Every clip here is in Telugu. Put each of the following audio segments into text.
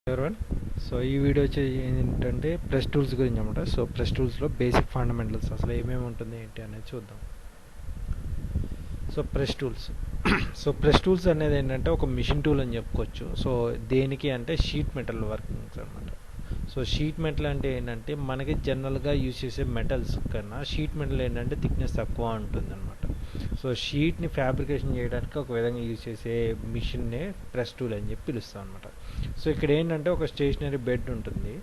ఎవరివన్ సో ఈ వీడియో ఏంటంటే ప్రెస్ టూల్స్ గురించి అనమాట. సో ప్రెస్ టూల్స్లో బేసిక్ ఫండమెంటల్స్ అసలు ఏమేమి ఉంటుంది ఏంటి అనేది చూద్దాం. సో ప్రెస్ టూల్స్ అనేది ఏంటంటే ఒక మిషన్ టూల్ అని చెప్పుకోవచ్చు. సో దేనికి అంటే షీట్ మెటల్ వర్కింగ్స్ అనమాట. సో షీట్ మెటల్ అంటే ఏంటంటే మనకి జనరల్గా యూజ్ చేసే మెటల్స్ కన్నా షీట్ మెటల్ ఏంటంటే థిక్నెస్ తక్కువ ఉంటుంది అనమాట. సో షీట్ని ఫ్యాబ్రికేషన్ చేయడానికి ఒక విధంగా యూజ్ చేసే మిషన్నే ప్రెస్ టూల్ అని చెప్పి పిలుస్తాం అనమాట. సో ఇక్కడ ఏంటంటే ఒక స్టేషనరీ బెడ్ ఉంటుంది.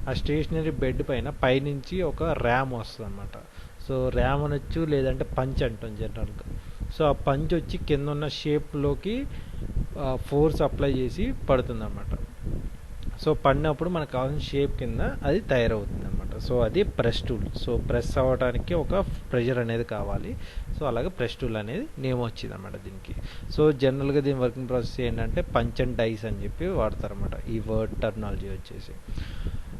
ఆ స్టేషనరీ బెడ్ పైనుంచి ఒక ర్యామ్ వస్తుంది అనమాట. సో ర్యామ్ అనొచ్చు, లేదంటే పంచ్ అంటాం జనరల్గా. సో ఆ పంచ్ వచ్చి కింద ఉన్న షేప్లోకి ఫోర్స్ అప్లై చేసి పడుతుంది అనమాట. సో పడినప్పుడు మనకు కావాల్సిన షేప్ కింద అది తయారవుతుంది అనమాట. సో అది ప్రెస్ టూల్. సో ప్రెస్ అవ్వడానికి ఒక ప్రెషర్ అనేది కావాలి. సో అలాగే ప్రెస్ టూల్ అనేది నేమ్ వచ్చింది అనమాట దీనికి. సో జనరల్గా దీని వర్కింగ్ ప్రాసెస్ ఏంటంటే పంచ్ అండ్ డైస్ అని చెప్పి వాడతారనమాట, ఈ వర్డ్ టర్మినాలజీ వచ్చేసి.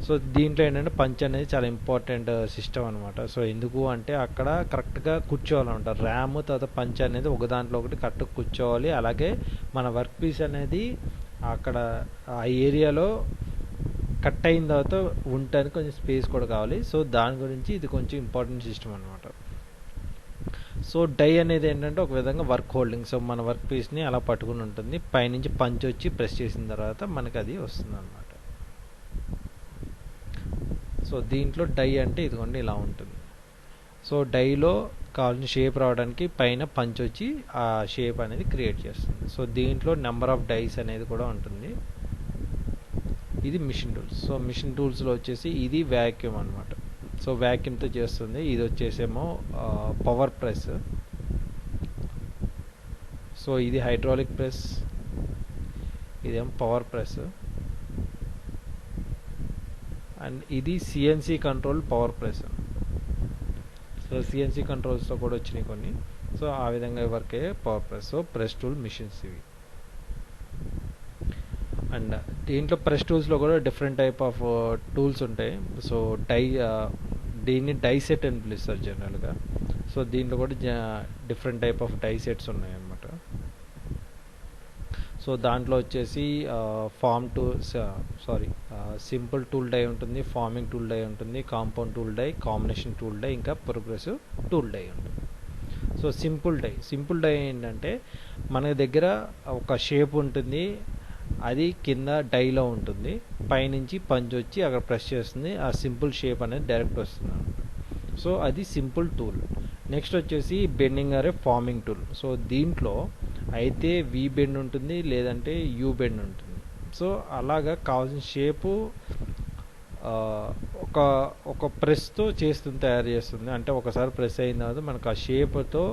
సో దీంట్లో ఏంటంటే పంచ్ అనేది చాలా ఇంపార్టెంట్ సిస్టమ్ అనమాట. సో ఎందుకు అంటే అక్కడ కరెక్ట్గా కూర్చోవాలన్నమాట. ర్యామ్ తర్వాత పంచ్ అనేది ఒక దాంట్లో ఒకటి కరెక్ట్గా కూర్చోవాలి. అలాగే మన వర్క్ పీస్ అనేది అక్కడ ఆ ఏరియాలో కట్ అయిన తర్వాత ఉండటానికి కొంచెం స్పేస్ కూడా కావాలి. సో దాని గురించి ఇది కొంచెం ఇంపార్టెంట్ సిస్టమ్ అనమాట. సో డై అనేది ఏంటంటే ఒక విధంగా వర్క్ హోల్డింగ్. సో మన వర్క్ పీస్ని అలా పట్టుకుని ఉంటుంది. పైనుంచి పంచ్ వచ్చి ప్రెస్ చేసిన తర్వాత మనకి అది వస్తుంది అనమాట. సో దీంట్లో డై అంటే ఇదిగోండి ఇలా ఉంటుంది. సో డైలో కావాల్సిన షేప్ రావడానికి పైన పంచ్ వచ్చి ఆ షేప్ అనేది క్రియేట్ చేస్తుంది. సో దీంట్లో నెంబర్ ఆఫ్ డైస్ అనేది కూడా ఉంటుంది. ఇది మిషన్ టూల్స్. సో మిషన్ టూల్స్లో వచ్చేసి ఇది వ్యాక్యూమ్ అనమాట. సో వ్యాక్యూమ్తో చేస్తుంది. ఇది వచ్చేసేమో పవర్ ప్రెస్. సో ఇది హైడ్రాలిక్ ప్రెస్, ఇదేమో పవర్ ప్రెస్, అండ్ ఇది CNC control power press. So CNC కంట్రోల్స్తో కూడా వచ్చినాయి కొన్ని. సో ఆ విధంగా వర్క్ అయ్యే power press. So press tool machines ఇవి. అండ్ దీంట్లో ప్రెస్ టూల్స్లో కూడా డిఫరెంట్ టైప్ ఆఫ్ టూల్స్ ఉంటాయి. సో దీన్ని డై సెట్ అని పిలుస్తారు జనరల్గా. సో దీంట్లో కూడా different type of die sets ఉన్నాయి అన్నమాట. సో దాంట్లో వచ్చేసి సింపుల్ టూల్ డై ఉంటుంది, ఫార్మింగ్ టూల్ డై ఉంటుంది, compound tool die, combination tool die, ఇంకా ప్రోగ్రెసివ్ టూల్ డై ఉంటుంది. సో సింపుల్ డై ఏంటంటే మన దగ్గర ఒక షేప్ ఉంటుంది, అది కింద డైలో ఉంటుంది, పైనుంచి పంచ్ వచ్చి అక్కడ ప్రెస్ చేస్తుంది, ఆ సింపుల్ షేప్ అనేది డైరెక్ట్ వస్తుంది. సో అది సింపుల్ టూల్. నెక్స్ట్ వచ్చేసి bending or forming tool. So దీంట్లో అయితే వి బెండ్ ఉంటుంది, లేదంటే యూ బెండ్ ఉంటుంది. సో అలాగా కావాల్సిన షేపు ఒక ప్రెస్తో తయారు చేస్తుంది. అంటే ఒకసారి ప్రెస్ అయిన తర్వాత మనకు ఆ షేప్తో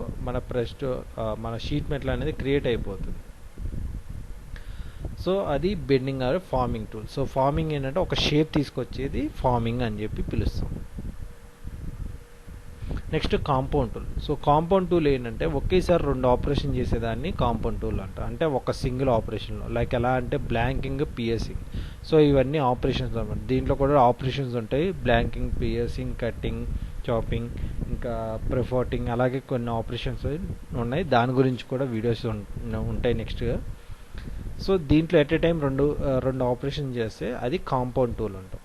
మన షీట్ మెటల్ అనేది క్రియేట్ అయిపోతుంది. సో అది bending or forming tool. So forming ఏంటంటే ఒక షేప్ తీసుకొచ్చేది ఫార్మింగ్ అని చెప్పి పిలుస్తాం. Next compound tool. So compound tool ఏంటంటే ఒకేసారి 2 ఆపరేషన్ చేసేదాన్ని కాంపౌండ్ టూల్ అంట. అంటే ఒక సింగిల్ ఆపరేషన్లో, లైక్ ఎలా అంటే బ్లాంకింగ్, పియర్సింగ్. సో ఇవన్నీ ఆపరేషన్స్ అన్నమాట. దీంట్లో కూడా ఆపరేషన్స్ ఉంటాయి, బ్లాంకింగ్, పియర్సింగ్, కట్టింగ్, చాపింగ్, ఇంకా ప్రిఫోటింగ్, అలాగే కొన్ని ఆపరేషన్స్ ఉన్నాయి. దాని గురించి కూడా వీడియోస్ ఉంటాయి నెక్స్ట్గా. సో దీంట్లో ఎట్ ఏ టైం రెండు ఆపరేషన్ చేస్తే అది కాంపౌండ్ టూల్ అంటాం.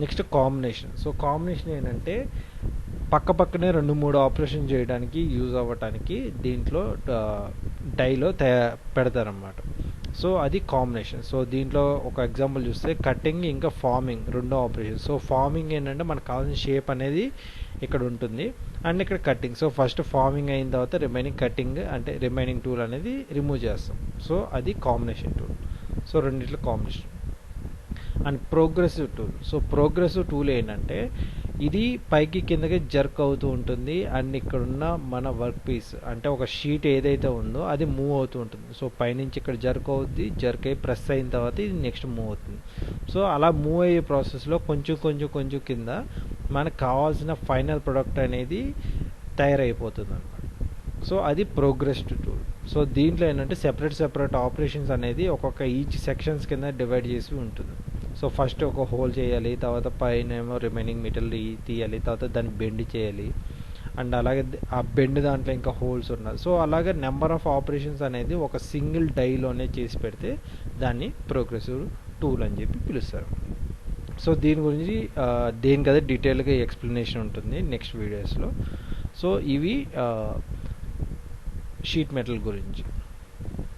Next combination. సో కాంబినేషన్ ఏంటంటే పక్కనే 2-3 ఆపరేషన్ చేయడానికి యూజ్ అవ్వటానికి దీంట్లో డైలో పెడతారన్నమాట. సో అది కాంబినేషన్. సో దీంట్లో ఒక ఎగ్జాంపుల్ చూస్తే కటింగ్ ఇంకా ఫార్మింగ్ 2 ఆపరేషన్. సో ఫార్మింగ్ ఏంటంటే మనకు కావాల్సిన షేప్ అనేది ఇక్కడ ఉంటుంది, అండ్ ఇక్కడ కటింగ్. సో ఫస్ట్ ఫార్మింగ్ అయిన తర్వాత రిమైనింగ్ టూల్ అనేది రిమూవ్ చేస్తాం. సో అది కాంబినేషన్ టూల్. సో రెండిట్లో combination. And progressive tool. So progressive tool ఏంటంటే ఇది పైకి కిందకి జర్క్ అవుతూ ఉంటుంది, అండ్ ఇక్కడున్న మన వర్క్ పీస్ అంటే ఒక షీట్ ఏదైతే ఉందో అది మూవ్ అవుతూ ఉంటుంది. సో పైనుంచి ఇక్కడ జర్క్ అవుద్ది, జర్క్ అయ్యి ప్రెస్ అయిన తర్వాత ఇది నెక్స్ట్ మూవ్ అవుతుంది. సో అలా మూవ్ అయ్యే ప్రాసెస్లో కొంచెం కింద మనకు కావాల్సిన ఫైనల్ ప్రొడక్ట్ అనేది తయారైపోతుంది అనమాట. సో అది ప్రోగ్రెసివ్ టూల్. సో దీంట్లో ఏంటంటే సెపరేట్ ఆపరేషన్స్ అనేది ఒక్కొక్క ఈచ్ సెక్షన్స్ కింద డివైడ్ చేసి ఉంటుంది. సో ఫస్ట్ ఒక హోల్ చేయాలి, తర్వాత పైన ఏమో రిమైనింగ్ మెటీరియల్ తీయాలి, తర్వాత దాన్ని బెండ్ చేయాలి, అండ్ అలాగే ఆ బెండ్ దాంట్లో ఇంకా హోల్స్ ఉన్నాయి. సో అలాగే నెంబర్ ఆఫ్ ఆపరేషన్స్ అనేది ఒక సింగిల్ డైలోనే చేసి పెడితే దాన్ని ప్రోగ్రెసివ్ టూల్ అని చెప్పి పిలుస్తారు. సో దీని గురించి దేనికదే డీటెయిల్గా ఎక్స్ప్లెనేషన్ ఉంటుంది నెక్స్ట్ వీడియోస్లో. సో ఇవి షీట్ మెటల్ గురించి.